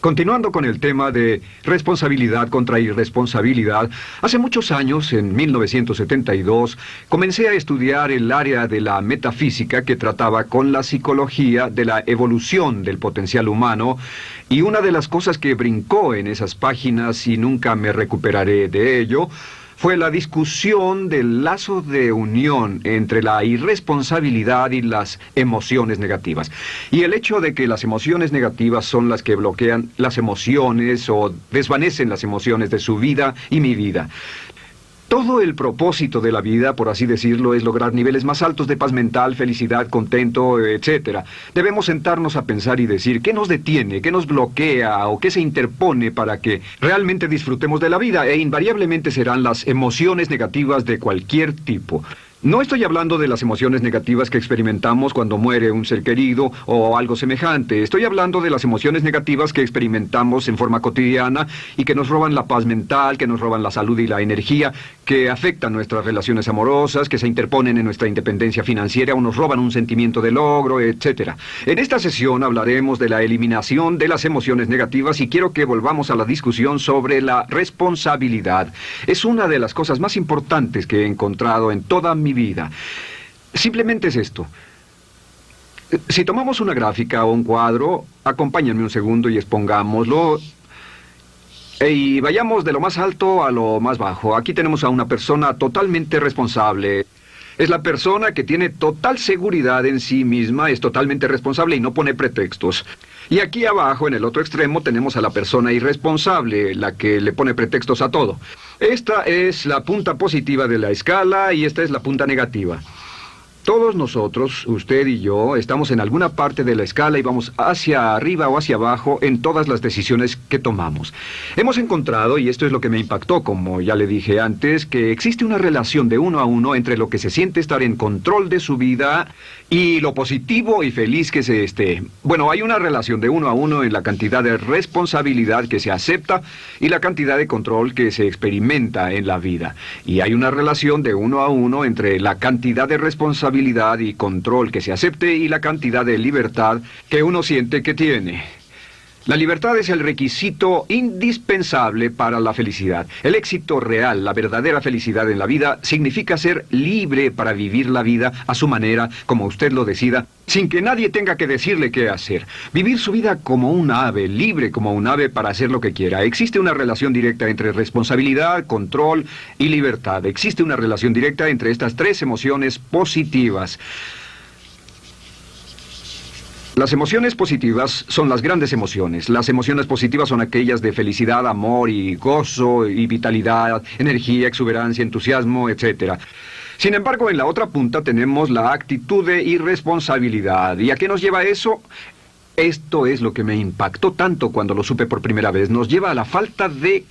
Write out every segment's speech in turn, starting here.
Continuando con el tema de responsabilidad contra irresponsabilidad, hace muchos años, en 1972, comencé a estudiar el área de la metafísica que trataba con la psicología de la evolución del potencial humano, y una de las cosas que brincó en esas páginas, y nunca me recuperaré de ello, fue la discusión del lazo de unión entre la irresponsabilidad y las emociones negativas. Y el hecho de que las emociones negativas son las que bloquean las emociones o desvanecen las emociones de su vida y mi vida. Todo el propósito de la vida, por así decirlo, es lograr niveles más altos de paz mental, felicidad, contento, etc. Debemos sentarnos a pensar y decir qué nos detiene, qué nos bloquea o qué se interpone para que realmente disfrutemos de la vida, e invariablemente serán las emociones negativas de cualquier tipo. No estoy hablando de las emociones negativas que experimentamos cuando muere un ser querido o algo semejante. Estoy hablando de las emociones negativas que experimentamos en forma cotidiana y que nos roban la paz mental, que nos roban la salud y la energía, que afectan nuestras relaciones amorosas, que se interponen en nuestra independencia financiera o nos roban un sentimiento de logro, etc. En esta sesión hablaremos de la eliminación de las emociones negativas y quiero que volvamos a la discusión sobre la responsabilidad. Es una de las cosas más importantes que he encontrado en toda mi vida. Simplemente es esto. Si tomamos una gráfica o un cuadro, acompáñenme un segundo y expongámoslo. Y vayamos de lo más alto a lo más bajo. Aquí tenemos a una persona totalmente responsable. Es la persona que tiene total seguridad en sí misma, es totalmente responsable y no pone pretextos. Y aquí abajo, en el otro extremo, tenemos a la persona irresponsable, la que le pone pretextos a todo. Esta es la punta positiva de la escala y esta es la punta negativa. Todos nosotros, usted y yo, estamos en alguna parte de la escala y vamos hacia arriba o hacia abajo en todas las decisiones que tomamos. Hemos encontrado, y esto es lo que me impactó, como ya le dije antes, que existe una relación de uno a uno entre lo que se siente estar en control de su vida y lo positivo y feliz que se esté. Bueno, hay una relación de uno a uno en la cantidad de responsabilidad que se acepta y la cantidad de control que se experimenta en la vida. Y hay una relación de uno a uno entre la cantidad de responsabilidad y control que se acepte y la cantidad de libertad que uno siente que tiene. La libertad es el requisito indispensable para la felicidad. El éxito real, la verdadera felicidad en la vida, significa ser libre para vivir la vida a su manera, como usted lo decida, sin que nadie tenga que decirle qué hacer. Vivir su vida como un ave, libre como un ave para hacer lo que quiera. Existe una relación directa entre responsabilidad, control y libertad. Existe una relación directa entre estas tres emociones positivas. Las emociones positivas son las grandes emociones. Las emociones positivas son aquellas de felicidad, amor y gozo y vitalidad, energía, exuberancia, entusiasmo, etc. Sin embargo, en la otra punta tenemos la actitud de irresponsabilidad. ¿Y a qué nos lleva eso? Esto es lo que me impactó tanto cuando lo supe por primera vez. Nos lleva a la falta de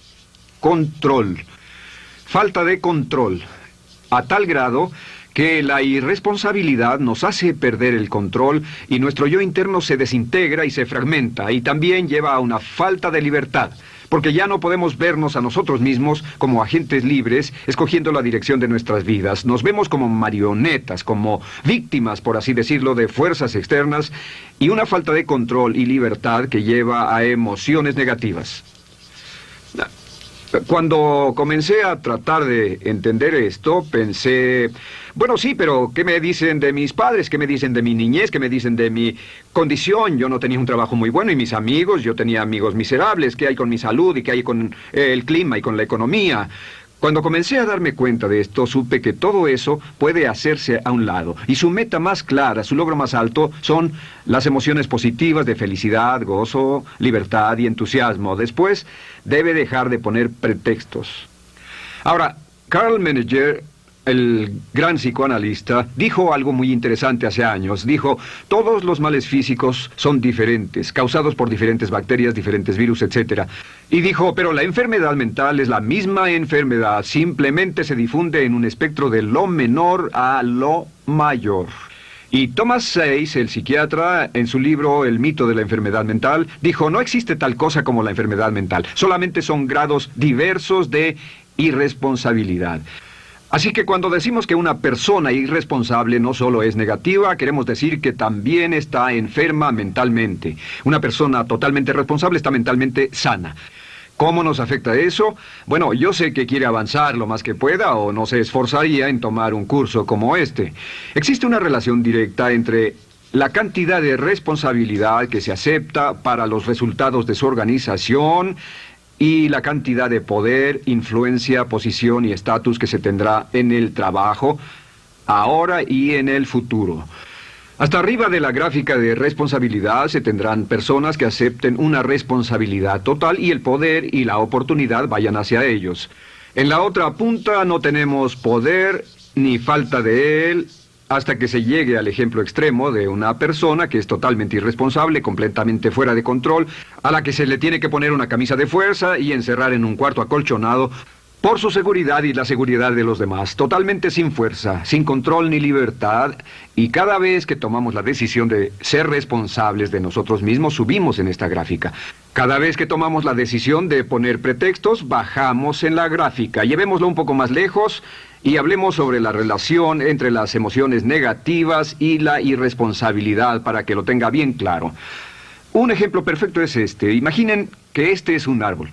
control. Falta de control. A tal grado que la irresponsabilidad nos hace perder el control y nuestro yo interno se desintegra y se fragmenta, y también lleva a una falta de libertad, porque ya no podemos vernos a nosotros mismos como agentes libres, escogiendo la dirección de nuestras vidas. Nos vemos como marionetas, como víctimas, por así decirlo, de fuerzas externas, y una falta de control y libertad que lleva a emociones negativas. Cuando comencé a tratar de entender esto, pensé, bueno, sí, pero ¿qué me dicen de mis padres? ¿Qué me dicen de mi niñez? ¿Qué me dicen de mi condición? Yo no tenía un trabajo muy bueno y mis amigos, yo tenía amigos miserables. ¿Qué hay con mi salud y qué hay con el clima y con la economía? Cuando comencé a darme cuenta de esto, supe que todo eso puede hacerse a un lado. Y su meta más clara, su logro más alto, son las emociones positivas de felicidad, gozo, libertad y entusiasmo. Después, debe dejar de poner pretextos. Ahora, Carl Menninger, el gran psicoanalista, dijo algo muy interesante hace años. Dijo, todos los males físicos son diferentes, causados por diferentes bacterias, diferentes virus, etc. Y dijo, pero la enfermedad mental es la misma enfermedad, simplemente se difunde en un espectro de lo menor a lo mayor. Y Thomas Sayce, el psiquiatra, en su libro El mito de la enfermedad mental, dijo, no existe tal cosa como la enfermedad mental, solamente son grados diversos de irresponsabilidad. Así que cuando decimos que una persona irresponsable no solo es negativa, queremos decir que también está enferma mentalmente. Una persona totalmente responsable está mentalmente sana. ¿Cómo nos afecta eso? Bueno, yo sé que quiere avanzar lo más que pueda o no se esforzaría en tomar un curso como este. Existe una relación directa entre la cantidad de responsabilidad que se acepta para los resultados de su organización y la cantidad de poder, influencia, posición y estatus que se tendrá en el trabajo, ahora y en el futuro. Hasta arriba de la gráfica de responsabilidad se tendrán personas que acepten una responsabilidad total y el poder y la oportunidad vayan hacia ellos. En la otra punta no tenemos poder ni falta de él, hasta que se llegue al ejemplo extremo de una persona que es totalmente irresponsable, completamente fuera de control, a la que se le tiene que poner una camisa de fuerza y encerrar en un cuarto acolchonado por su seguridad y la seguridad de los demás, totalmente sin fuerza, sin control ni libertad, y cada vez que tomamos la decisión de ser responsables de nosotros mismos, subimos en esta gráfica. Cada vez que tomamos la decisión de poner pretextos, bajamos en la gráfica. Llevémoslo un poco más lejos y hablemos sobre la relación entre las emociones negativas y la irresponsabilidad para que lo tenga bien claro. Un ejemplo perfecto es este. Imaginen que este es un árbol.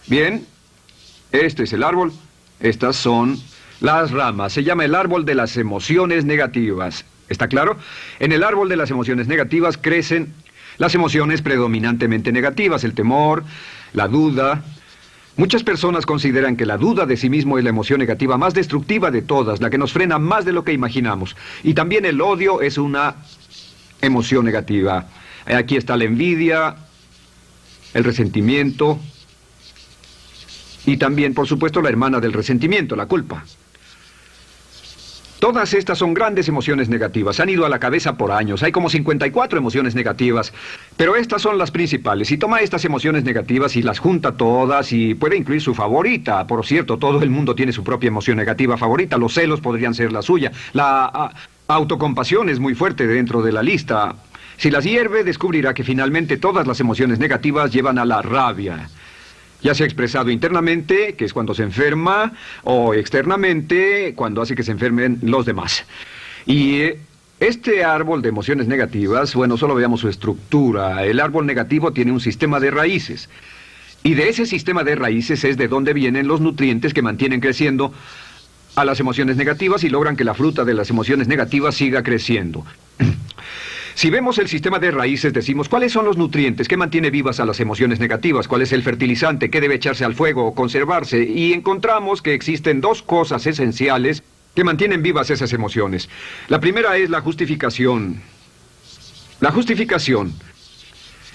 Bien, este es el árbol. Estas son las ramas. Se llama el árbol de las emociones negativas. ¿Está claro? En el árbol de las emociones negativas crecen las emociones predominantemente negativas, el temor, la duda. Muchas personas consideran que la duda de sí mismo es la emoción negativa más destructiva de todas, la que nos frena más de lo que imaginamos. Y también el odio es una emoción negativa. Aquí está la envidia, el resentimiento y también, por supuesto, la hermana del resentimiento, la culpa. Todas estas son grandes emociones negativas. Han ido a la cabeza por años. Hay como 54 emociones negativas. Pero estas son las principales. Si toma estas emociones negativas y las junta todas y puede incluir su favorita. Por cierto, todo el mundo tiene su propia emoción negativa favorita. Los celos podrían ser la suya. La autocompasión es muy fuerte dentro de la lista. Si las hierve, descubrirá que finalmente todas las emociones negativas llevan a la rabia. Ya sea expresado internamente, que es cuando se enferma, o externamente, cuando hace que se enfermen los demás. Y este árbol de emociones negativas, bueno, solo veamos su estructura. El árbol negativo tiene un sistema de raíces. Y de ese sistema de raíces es de donde vienen los nutrientes que mantienen creciendo a las emociones negativas y logran que la fruta de las emociones negativas siga creciendo. Si vemos el sistema de raíces, decimos, ¿cuáles son los nutrientes que mantiene vivas a las emociones negativas? ¿Cuál es el fertilizante que debe echarse al fuego o conservarse? Y encontramos que existen dos cosas esenciales que mantienen vivas esas emociones. La primera es la justificación. La justificación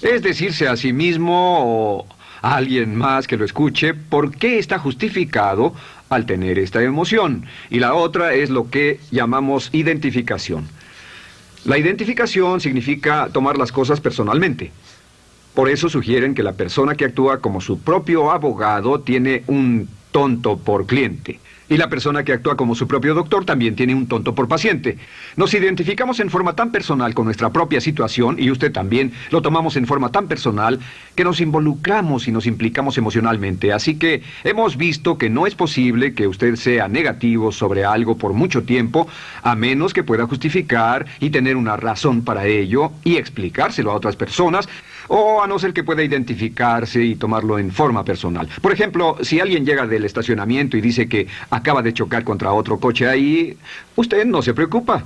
es decirse a sí mismo o a alguien más que lo escuche por qué está justificado al tener esta emoción. Y la otra es lo que llamamos identificación. La identificación significa tomar las cosas personalmente. Por eso sugieren que la persona que actúa como su propio abogado tiene un tonto por cliente. Y la persona que actúa como su propio doctor también tiene un tonto por paciente. Nos identificamos en forma tan personal con nuestra propia situación, y usted también, lo tomamos en forma tan personal, que nos involucramos y nos implicamos emocionalmente. Así que hemos visto que no es posible que usted sea negativo sobre algo por mucho tiempo, a menos que pueda justificar y tener una razón para ello y explicárselo a otras personas, o a no ser que pueda identificarse y tomarlo en forma personal. Por ejemplo, si alguien llega del estacionamiento y dice que acaba de chocar contra otro coche ahí, usted no se preocupa,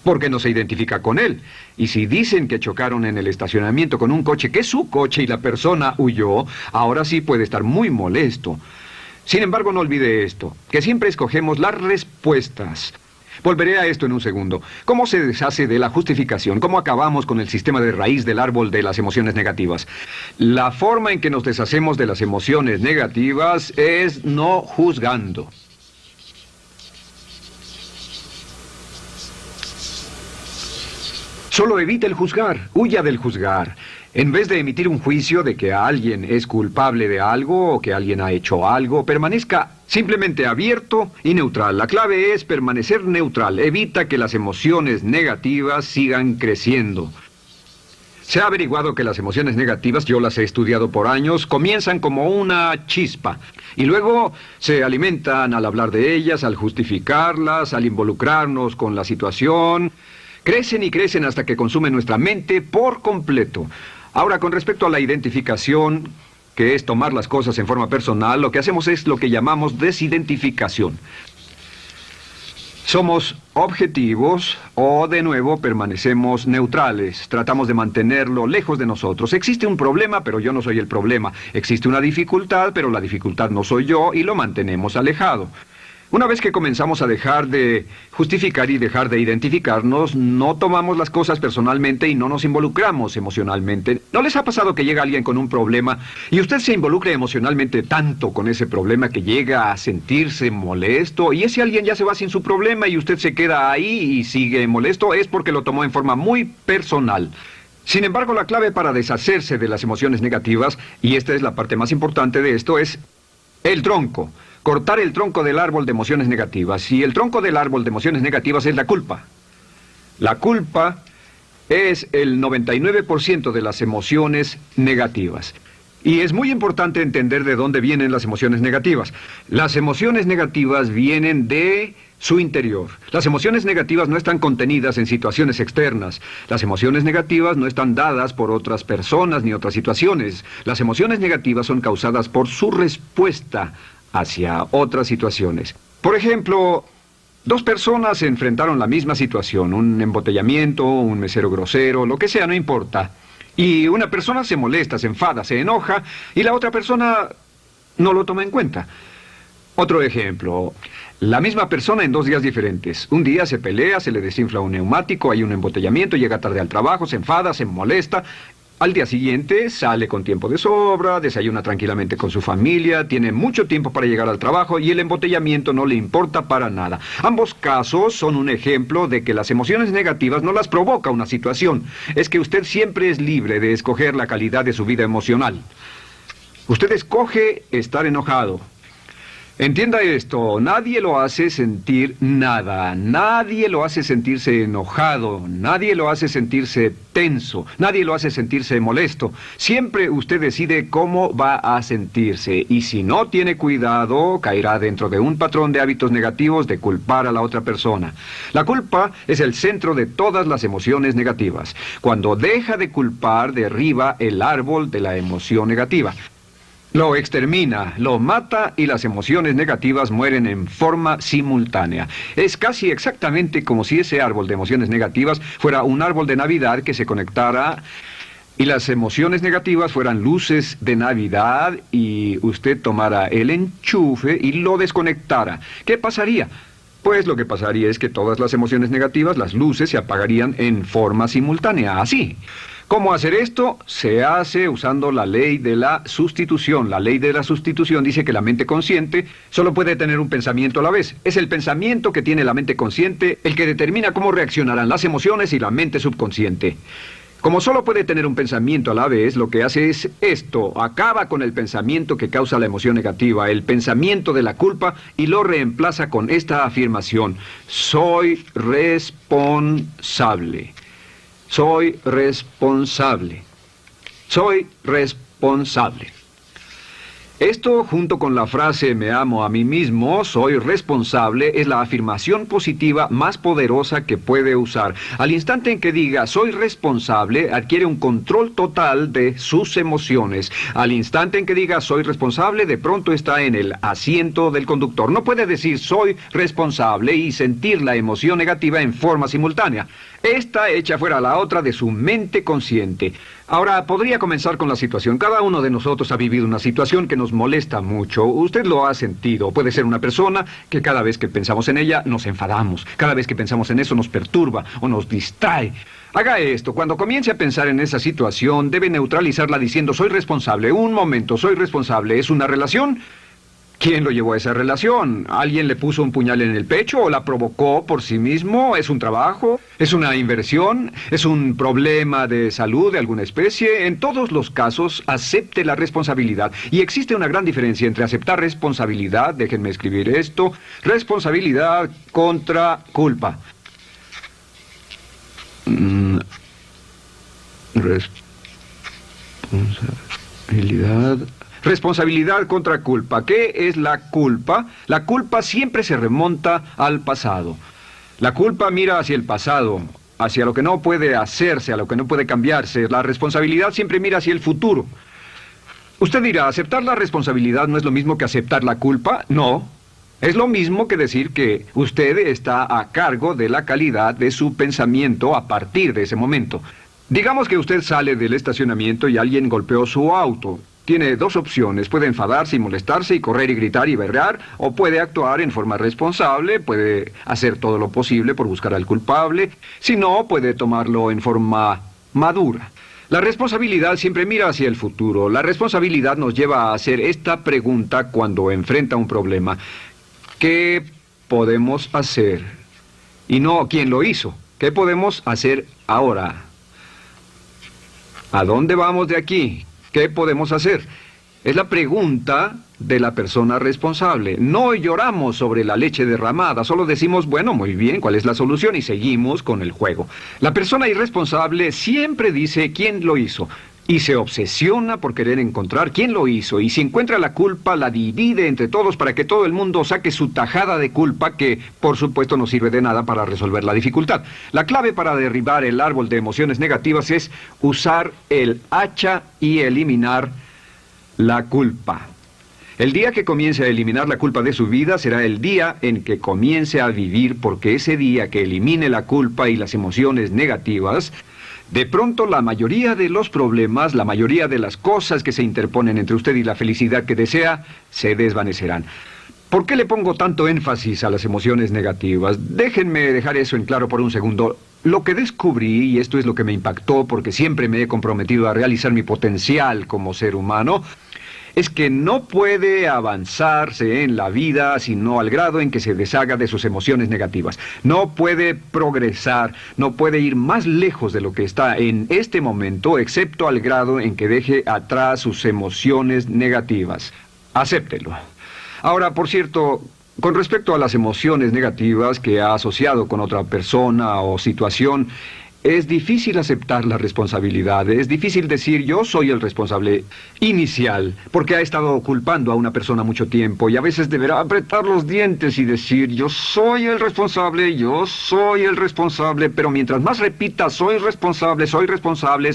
porque no se identifica con él. Y si dicen que chocaron en el estacionamiento con un coche que es su coche y la persona huyó, ahora sí puede estar muy molesto. Sin embargo, no olvide esto, que siempre escogemos las respuestas. Volveré a esto en un segundo. ¿Cómo se deshace de la justificación? ¿Cómo acabamos con el sistema de raíz del árbol de las emociones negativas? La forma en que nos deshacemos de las emociones negativas es no juzgando. Solo evite el juzgar, huya del juzgar. En vez de emitir un juicio de que alguien es culpable de algo o que alguien ha hecho algo, permanezca simplemente abierto y neutral. La clave es permanecer neutral. Evita que las emociones negativas sigan creciendo. Se ha averiguado que las emociones negativas, yo las he estudiado por años, comienzan como una chispa y luego se alimentan al hablar de ellas, al justificarlas, al involucrarnos con la situación. Crecen y crecen hasta que consumen nuestra mente por completo. Ahora, con respecto a la identificación, que es tomar las cosas en forma personal, lo que hacemos es lo que llamamos desidentificación. Somos objetivos o, de nuevo, permanecemos neutrales. Tratamos de mantenerlo lejos de nosotros. Existe un problema, pero yo no soy el problema. Existe una dificultad, pero la dificultad no soy yo, y lo mantenemos alejado. Una vez que comenzamos a dejar de justificar y dejar de identificarnos, no tomamos las cosas personalmente y no nos involucramos emocionalmente. ¿No les ha pasado que llega alguien con un problema y usted se involucre emocionalmente tanto con ese problema que llega a sentirse molesto y ese alguien ya se va sin su problema y usted se queda ahí y sigue molesto? Es porque lo tomó en forma muy personal. Sin embargo, la clave para deshacerse de las emociones negativas, y esta es la parte más importante de esto, es el tronco. Cortar el tronco del árbol de emociones negativas. Y el tronco del árbol de emociones negativas es la culpa. La culpa es el 99% de las emociones negativas. Y es muy importante entender de dónde vienen las emociones negativas. Las emociones negativas vienen de su interior. Las emociones negativas no están contenidas en situaciones externas. Las emociones negativas no están dadas por otras personas ni otras situaciones. Las emociones negativas son causadas por su respuesta hacia otras situaciones. Por ejemplo, dos personas enfrentaron la misma situación, un embotellamiento, un mesero grosero, lo que sea, no importa. Y una persona se molesta, se enfada, se enoja, y la otra persona no lo toma en cuenta. Otro ejemplo, la misma persona en 2 días diferentes. Un día se pelea, se le desinfla un neumático, hay un embotellamiento, llega tarde al trabajo, se enfada, se molesta. Al día siguiente sale con tiempo de sobra, desayuna tranquilamente con su familia, tiene mucho tiempo para llegar al trabajo y el embotellamiento no le importa para nada. Ambos casos son un ejemplo de que las emociones negativas no las provoca una situación. Es que usted siempre es libre de escoger la calidad de su vida emocional. Usted escoge estar enojado. Entienda esto, nadie lo hace sentir nada, nadie lo hace sentirse enojado, nadie lo hace sentirse tenso, nadie lo hace sentirse molesto. Siempre usted decide cómo va a sentirse y si no tiene cuidado, caerá dentro de un patrón de hábitos negativos de culpar a la otra persona. La culpa es el centro de todas las emociones negativas. Cuando deja de culpar, derriba el árbol de la emoción negativa. Lo extermina, lo mata y las emociones negativas mueren en forma simultánea. Es casi exactamente como si ese árbol de emociones negativas fuera un árbol de Navidad que se conectara y las emociones negativas fueran luces de Navidad y usted tomara el enchufe y lo desconectara. ¿Qué pasaría? Pues lo que pasaría es que todas las emociones negativas, las luces, se apagarían en forma simultánea, así. ¿Cómo hacer esto? Se hace usando la ley de la sustitución. La ley de la sustitución dice que la mente consciente solo puede tener un pensamiento a la vez. Es el pensamiento que tiene la mente consciente el que determina cómo reaccionarán las emociones y la mente subconsciente. Como solo puede tener un pensamiento a la vez, lo que hace es esto: acaba con el pensamiento que causa la emoción negativa, el pensamiento de la culpa, y lo reemplaza con esta afirmación: soy responsable. Soy responsable. Soy responsable. Esto, junto con la frase me amo a mí mismo, soy responsable, es la afirmación positiva más poderosa que puede usar. Al instante en que diga soy responsable, adquiere un control total de sus emociones. Al instante en que diga soy responsable, de pronto está en el asiento del conductor. No puede decir soy responsable y sentir la emoción negativa en forma simultánea. Esta echa fuera la otra de su mente consciente. Ahora, podría comenzar con la situación. Cada uno de nosotros ha vivido una situación que nos molesta mucho. Usted lo ha sentido. Puede ser una persona que cada vez que pensamos en ella nos enfadamos. Cada vez que pensamos en eso nos perturba o nos distrae. Haga esto. Cuando comience a pensar en esa situación, debe neutralizarla diciendo soy responsable. Un momento, soy responsable. ¿Es una relación? ¿Quién lo llevó a esa relación? ¿Alguien le puso un puñal en el pecho o la provocó por sí mismo? ¿Es un trabajo? ¿Es una inversión? ¿Es un problema de salud de alguna especie? En todos los casos, acepte la responsabilidad. Y existe una gran diferencia entre aceptar responsabilidad, déjenme escribir esto, responsabilidad contra culpa. Responsabilidad. Responsabilidad contra culpa. ¿Qué es la culpa? La culpa siempre se remonta al pasado. La culpa mira hacia el pasado, hacia lo que no puede hacerse, a lo que no puede cambiarse. La responsabilidad siempre mira hacia el futuro. Usted dirá, ¿aceptar la responsabilidad no es lo mismo que aceptar la culpa? No. Es lo mismo que decir que usted está a cargo de la calidad de su pensamiento a partir de ese momento. Digamos que usted sale del estacionamiento y alguien golpeó su auto. Tiene dos opciones: puede enfadarse y molestarse y correr y gritar y berrear, o puede actuar en forma responsable, puede hacer todo lo posible por buscar al culpable. Si no, puede tomarlo en forma madura. La responsabilidad siempre mira hacia el futuro. La responsabilidad nos lleva a hacer esta pregunta cuando enfrenta un problema: ¿qué podemos hacer? Y no quién lo hizo. ¿Qué podemos hacer ahora? ¿A dónde vamos de aquí? ¿Qué podemos hacer? Es la pregunta de la persona responsable. No lloramos sobre la leche derramada, solo decimos, bueno, muy bien, ¿cuál es la solución? Y seguimos con el juego. La persona irresponsable siempre dice quién lo hizo y se obsesiona por querer encontrar quién lo hizo, y si encuentra la culpa la divide entre todos para que todo el mundo saque su tajada de culpa, que por supuesto no sirve de nada para resolver la dificultad. La clave para derribar el árbol de emociones negativas es usar el hacha y eliminar la culpa. El día que comience a eliminar la culpa de su vida será el día en que comience a vivir, porque ese día que elimine la culpa y las emociones negativas, de pronto la mayoría de los problemas, la mayoría de las cosas que se interponen entre usted y la felicidad que desea, se desvanecerán. ¿Por qué le pongo tanto énfasis a las emociones negativas? Déjenme dejar eso en claro por un segundo. Lo que descubrí, y esto es lo que me impactó porque siempre me he comprometido a realizar mi potencial como ser humano, es que no puede avanzarse en la vida sino al grado en que se deshaga de sus emociones negativas. No puede progresar, no puede ir más lejos de lo que está en este momento, excepto al grado en que deje atrás sus emociones negativas. Acéptelo. Ahora, por cierto, con respecto a las emociones negativas que ha asociado con otra persona o situación, es difícil aceptar la responsabilidad, es difícil decir yo soy el responsable inicial, porque ha estado culpando a una persona mucho tiempo y a veces deberá apretar los dientes y decir yo soy el responsable, pero mientras más repita soy responsable,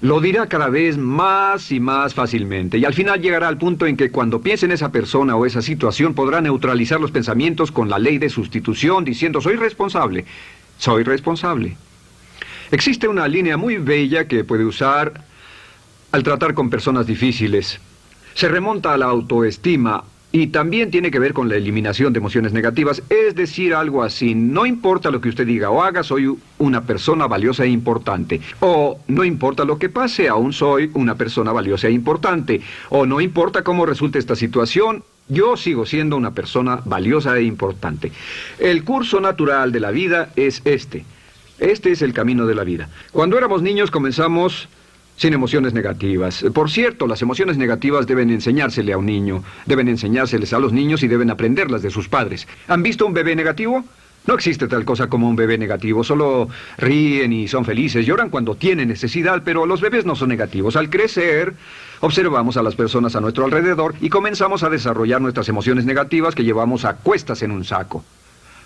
lo dirá cada vez más y más fácilmente, y al final llegará al punto en que cuando piense en esa persona o esa situación podrá neutralizar los pensamientos con la ley de sustitución diciendo soy responsable. Soy responsable. Existe una línea muy bella que puede usar al tratar con personas difíciles. Se remonta a la autoestima y también tiene que ver con la eliminación de emociones negativas. Es decir, algo así: no importa lo que usted diga o haga, soy una persona valiosa e importante. O no importa lo que pase, aún soy una persona valiosa e importante. O no importa cómo resulte esta situación, yo sigo siendo una persona valiosa e importante. El curso natural de la vida es este. Este es el camino de la vida. Cuando éramos niños comenzamos sin emociones negativas. Por cierto, las emociones negativas deben enseñársele a un niño. Deben enseñárseles a los niños y deben aprenderlas de sus padres. ¿Han visto un bebé negativo? No existe tal cosa como un bebé negativo, solo ríen y son felices, lloran cuando tienen necesidad, pero los bebés no son negativos. Al crecer, observamos a las personas a nuestro alrededor y comenzamos a desarrollar nuestras emociones negativas que llevamos a cuestas en un saco.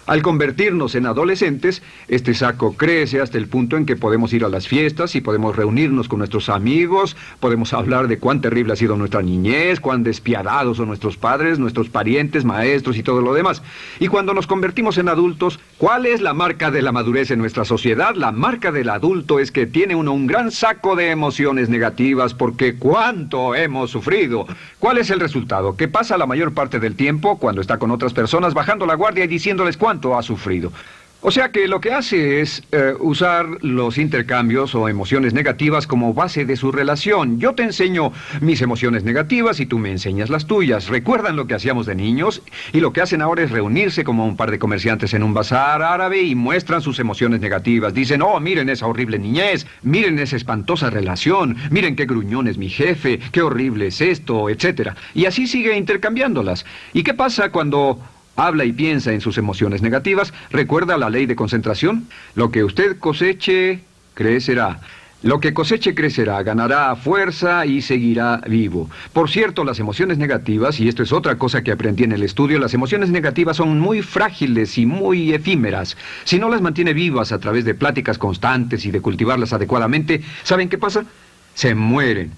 Al convertirnos en adolescentes, este saco crece hasta el punto en que podemos ir a las fiestas y podemos reunirnos con nuestros amigos, podemos hablar de cuán terrible ha sido nuestra niñez, cuán despiadados son nuestros padres, nuestros parientes, maestros y todo lo demás. Y cuando nos convertimos en adultos, ¿cuál es la marca de la madurez en nuestra sociedad? La marca del adulto es que tiene uno un gran saco de emociones negativas, porque ¿cuánto hemos sufrido? ¿Cuál es el resultado? Que pasa la mayor parte del tiempo, cuando está con otras personas, bajando la guardia y diciéndoles cuánto ha sufrido. O sea que lo que hace es usar los intercambios o emociones negativas como base de su relación. Yo te enseño mis emociones negativas y tú me enseñas las tuyas. ¿Recuerdan lo que hacíamos de niños? Y lo que hacen ahora es reunirse como un par de comerciantes en un bazar árabe y muestran sus emociones negativas. Dicen, oh, miren esa horrible niñez, miren esa espantosa relación, miren qué gruñón es mi jefe, qué horrible es esto, etc. Y así sigue intercambiándolas. ¿Y qué pasa cuando habla y piensa en sus emociones negativas? ¿Recuerda la ley de concentración? Lo que usted coseche, crecerá. Lo que coseche crecerá, ganará fuerza y seguirá vivo. Por cierto, las emociones negativas, y esto es otra cosa que aprendí en el estudio, las emociones negativas son muy frágiles y muy efímeras. Si no las mantiene vivas a través de pláticas constantes y de cultivarlas adecuadamente, ¿saben qué pasa? Se mueren.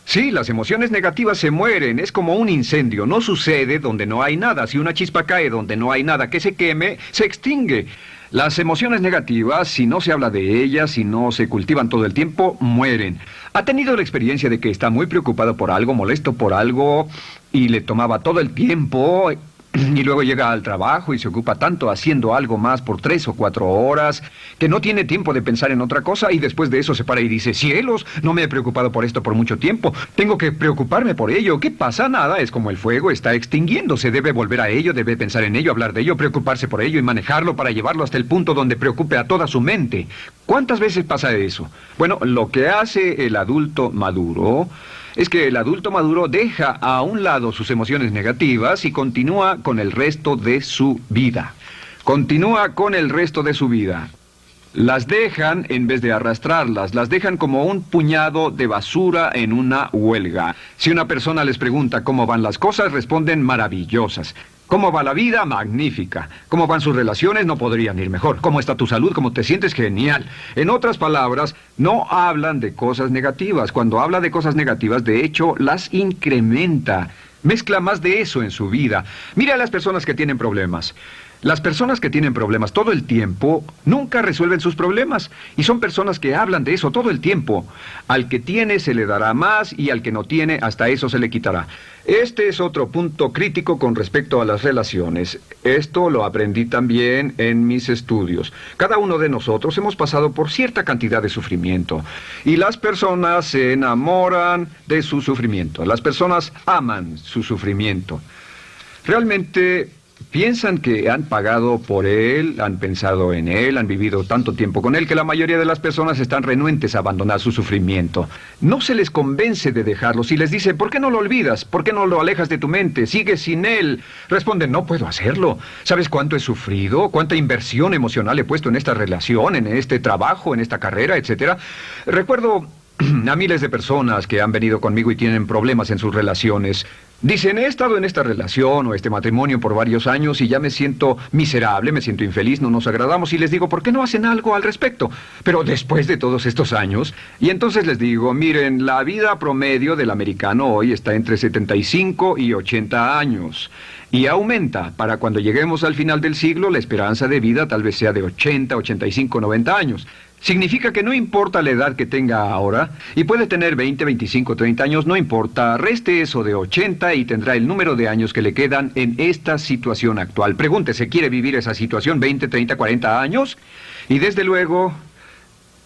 Sí, las emociones negativas se mueren, es como un incendio, no sucede donde no hay nada. Si una chispa cae donde no hay nada que se queme, se extingue. Las emociones negativas, si no se habla de ellas, si no se cultivan todo el tiempo, mueren. ¿Ha tenido la experiencia de que está muy preocupado por algo, molesto por algo, y le tomaba todo el tiempo, y luego llega al trabajo y se ocupa tanto haciendo algo más por 3 o 4 horas, que no tiene tiempo de pensar en otra cosa, y después de eso se para y dice, cielos, no me he preocupado por esto por mucho tiempo, tengo que preocuparme por ello? ¿Qué pasa? Nada, es como el fuego, está extinguiéndose, debe volver a ello, debe pensar en ello, hablar de ello, preocuparse por ello y manejarlo para llevarlo hasta el punto donde preocupe a toda su mente. ¿Cuántas veces pasa eso? Bueno, lo que hace el adulto maduro es que el adulto maduro deja a un lado sus emociones negativas y continúa con el resto de su vida. Continúa con el resto de su vida. Las dejan en vez de arrastrarlas, las dejan como un puñado de basura en una huelga. Si una persona les pregunta cómo van las cosas, responden maravillosas. ¿Cómo va la vida? Magnífica. ¿Cómo van sus relaciones? No podrían ir mejor. ¿Cómo está tu salud? ¿Cómo te sientes? Genial. En otras palabras, no hablan de cosas negativas. Cuando habla de cosas negativas, de hecho, las incrementa. Mezcla más de eso en su vida. Mira a las personas que tienen problemas. Las personas que tienen problemas todo el tiempo nunca resuelven sus problemas, y son personas que hablan de eso todo el tiempo. Al que tiene se le dará más, y al que no tiene hasta eso se le quitará. Este es otro punto crítico con respecto a las relaciones. Esto lo aprendí también en mis estudios. Cada uno de nosotros hemos pasado por cierta cantidad de sufrimiento, y las personas se enamoran de su sufrimiento. Las personas aman su sufrimiento. Realmente piensan que han pagado por él, han pensado en él, han vivido tanto tiempo con él, que la mayoría de las personas están renuentes a abandonar su sufrimiento. No se les convence de dejarlo. Si les dice, ¿por qué no lo olvidas? ¿Por qué no lo alejas de tu mente? ¿Sigues sin él? Responden, no puedo hacerlo. ¿Sabes cuánto he sufrido? ¿Cuánta inversión emocional he puesto en esta relación, en este trabajo, en esta carrera, etcétera? Recuerdo a miles de personas que han venido conmigo y tienen problemas en sus relaciones. Dicen, he estado en esta relación o este matrimonio por varios años y ya me siento miserable, me siento infeliz, no nos agradamos, y les digo, ¿por qué no hacen algo al respecto? Pero después de todos estos años, y entonces les digo, miren, la vida promedio del americano hoy está entre 75 y 80 años. Y aumenta. Para cuando lleguemos al final del siglo, la esperanza de vida tal vez sea de 80, 85, 90 años. Significa que no importa la edad que tenga ahora, y puede tener 20, 25, 30 años, no importa, reste eso de 80 y tendrá el número de años que le quedan en esta situación actual. Pregúntese, ¿quiere vivir esa situación 20, 30, 40 años? Y desde luego,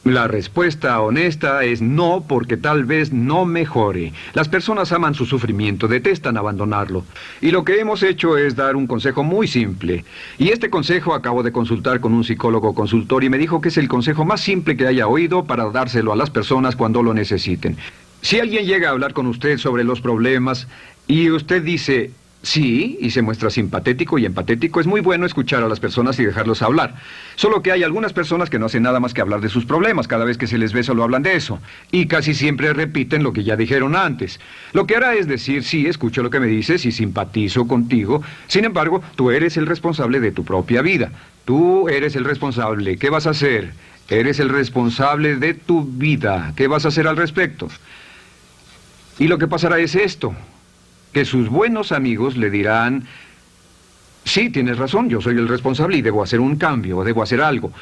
la respuesta honesta es no, porque tal vez no mejore. Las personas aman su sufrimiento, detestan abandonarlo. Y lo que hemos hecho es dar un consejo muy simple. Y este consejo acabo de consultar con un psicólogo consultor y me dijo que es el consejo más simple que haya oído para dárselo a las personas cuando lo necesiten. Si alguien llega a hablar con usted sobre los problemas y usted dice sí, y se muestra simpatético y empatético, es muy bueno escuchar a las personas y dejarlos hablar. Solo que hay algunas personas que no hacen nada más que hablar de sus problemas. Cada vez que se les ve solo hablan de eso. Y casi siempre repiten lo que ya dijeron antes. Lo que hará es decir, sí, escucho lo que me dices y simpatizo contigo. Sin embargo, tú eres el responsable de tu propia vida. Tú eres el responsable. ¿Qué vas a hacer? Eres el responsable de tu vida. ¿Qué vas a hacer al respecto? Y lo que pasará es esto, que sus buenos amigos le dirán, sí, tienes razón, yo soy el responsable y debo hacer un cambio, debo hacer algo.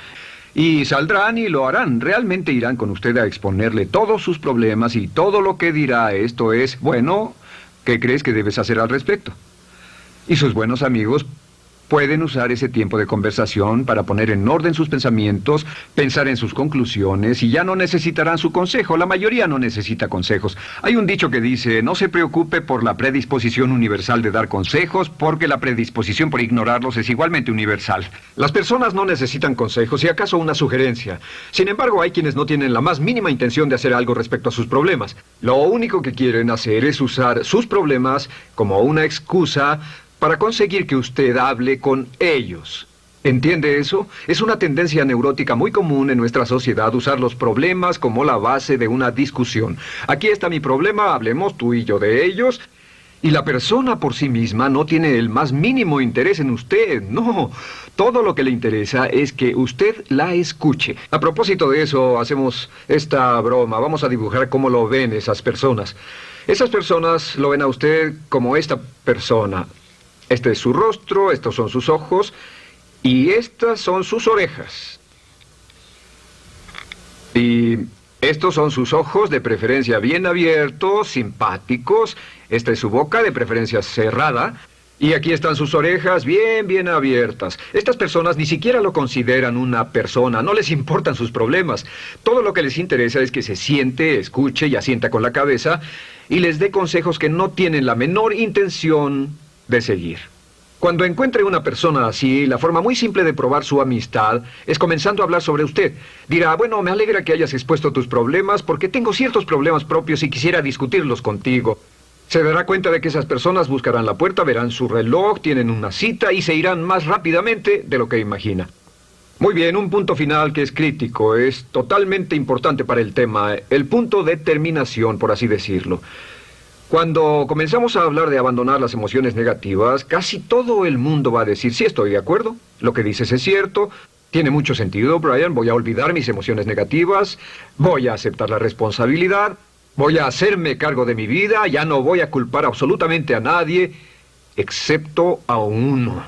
Y saldrán y lo harán, realmente irán con usted a exponerle todos sus problemas y todo lo que dirá esto es, bueno, ¿qué crees que debes hacer al respecto? Y sus buenos amigos pueden usar ese tiempo de conversación para poner en orden sus pensamientos, pensar en sus conclusiones, y ya no necesitarán su consejo. La mayoría no necesita consejos. Hay un dicho que dice, no se preocupe por la predisposición universal de dar consejos, porque la predisposición por ignorarlos es igualmente universal. Las personas no necesitan consejos, si acaso una sugerencia. Sin embargo, hay quienes no tienen la más mínima intención de hacer algo respecto a sus problemas. Lo único que quieren hacer es usar sus problemas como una excusa para conseguir que usted hable con ellos. ¿Entiende eso? Es una tendencia neurótica muy común en nuestra sociedad usar los problemas como la base de una discusión. Aquí está mi problema, hablemos tú y yo de ellos. Y la persona por sí misma no tiene el más mínimo interés en usted. No, todo lo que le interesa es que usted la escuche. A propósito de eso, hacemos esta broma. Vamos a dibujar cómo lo ven esas personas. Esas personas lo ven a usted como esta persona. Este es su rostro, estos son sus ojos y estas son sus orejas. Y estos son sus ojos, de preferencia bien abiertos, simpáticos. Esta es su boca, de preferencia cerrada. Y aquí están sus orejas bien abiertas. Estas personas ni siquiera lo consideran una persona, no les importan sus problemas. Todo lo que les interesa es que se siente, escuche y asienta con la cabeza y les dé consejos que no tienen la menor intención de seguir. Cuando encuentre una persona así, la forma muy simple de probar su amistad es comenzando a hablar sobre usted. Dirá, bueno, me alegra que hayas expuesto tus problemas porque tengo ciertos problemas propios y quisiera discutirlos contigo. Se dará cuenta de que esas personas buscarán la puerta, verán su reloj, tienen una cita y se irán más rápidamente de lo que imagina. Muy bien, un punto final que es crítico, es totalmente importante para el tema, el punto de terminación, por así decirlo. Cuando comenzamos a hablar de abandonar las emociones negativas, casi todo el mundo va a decir, sí, estoy de acuerdo, lo que dices es cierto, tiene mucho sentido, Brian, voy a olvidar mis emociones negativas, voy a aceptar la responsabilidad, voy a hacerme cargo de mi vida, ya no voy a culpar absolutamente a nadie, excepto a uno.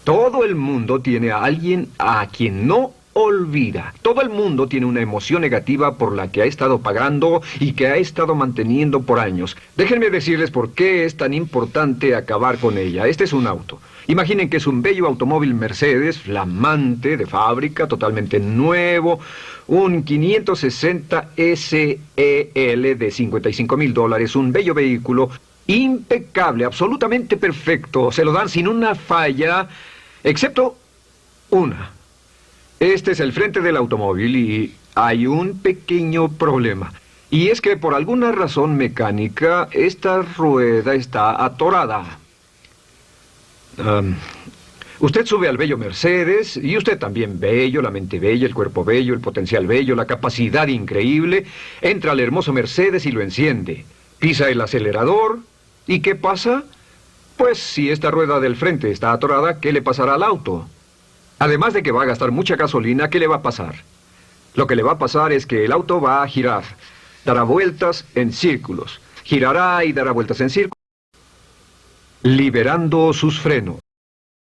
Todo el mundo tiene a alguien a quien no olvida. Todo el mundo tiene una emoción negativa por la que ha estado pagando y que ha estado manteniendo por años. Déjenme decirles por qué es tan importante acabar con ella. Este es un auto. Imaginen que es un bello automóvil Mercedes, flamante, de fábrica, totalmente nuevo, un 560 SEL de $55,000, un bello vehículo, impecable, absolutamente perfecto. Se lo dan sin una falla, excepto una. Este es el frente del automóvil y hay un pequeño problema. Y es que por alguna razón mecánica, esta rueda está atorada. Usted sube al bello Mercedes, y usted también bello, la mente bella, el cuerpo bello, el potencial bello, la capacidad increíble. Entra al hermoso Mercedes y lo enciende. Pisa el acelerador, ¿y qué pasa? Pues si esta rueda del frente está atorada, ¿qué le pasará al auto? Además de que va a gastar mucha gasolina, ¿qué le va a pasar? Lo que le va a pasar es que el auto va a girar, dará vueltas en círculos, girará y dará vueltas en círculos, liberando sus frenos.